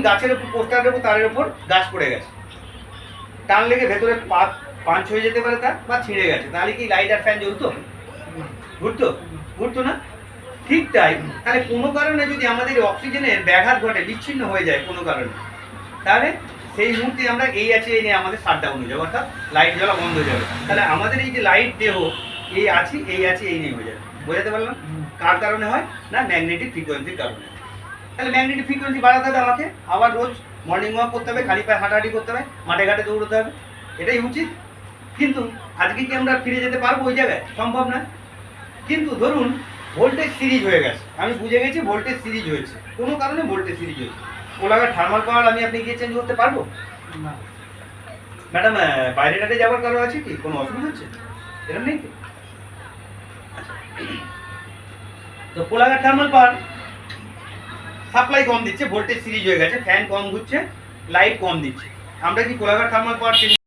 গাছের উপর, পোস্টারের উপর, তারের উপর গাছ পড়ে গেছে, টান লেগে ভেতরে পাঞ্চ হয়ে যেতে পারে তার, বা ছিঁড়ে গেছে, তাহলে কি লাইট আর ফ্যান জ্বলতো? ঘুরতো? ঘুরতো না। ঠিক তাই, তাহলে কোনো কারণে যদি আমাদের অক্সিজেনের ব্যাঘাত ঘটে, বিচ্ছিন্ন হয়ে যায় কোনো কারণে, তাহলে সেই মুহূর্তে আমরা এই আছে এই নিয়ে আমাদের শাটডাউন হয়ে যাবে, অর্থাৎ লাইট জ্বলা বন্ধ হয়ে যাবে। তাহলে আমাদের এই যে লাইট দেহ, এই আছে এই আছে এই নিয়ে হয়ে যাবে। বোঝাতে পারলাম? কার কারণে হয় না? ম্যাগনেটিক ফ্রিকোয়েন্সির কারণে। তাহলে ম্যাগনেটিক ফ্রিকোয়েন্সি বাড়াতে হবে আমাকে, আবার রোজ মর্নিং ওয়াক করতে হবে, খালি পায়ে হাঁটাহাঁটি করতে হবে, মাঠে ঘাটে দৌড়তে হবে, এটাই উচিত। কিন্তু আজকে কি আমরা ফিরে যেতে পারবো ওই জায়গায়? সম্ভব না। কিন্তু ধরুন ভোল্টেজ সিরিজ হয়ে গেছে, আমি বুঝে গেছি ভোল্টেজ সিরিজ হয়েছে, কোনো কারণে ভোল্টেজ সিরিজ হয়েছে, কোলাঘাট থার্মাল পাওয়ার আপনি গিয়ে চেঞ্জ করতে পারবো না। ম্যাডাম বাইরে টাটে যাওয়ার কারণ আছে কি? কোনো অসুবিধা হচ্ছে? এরকম নেই তো? তো কোলাঘাট থার্মাল পাওয়ার সাপ্লাই কম দিচ্ছে, ভোল্টেজ সিরিজ হয়ে গেছে, ফ্যান কম ঘুরছে, লাইট কম দিচ্ছে, আমরা কি কোলাঘাট থার্মাল পাওয়ার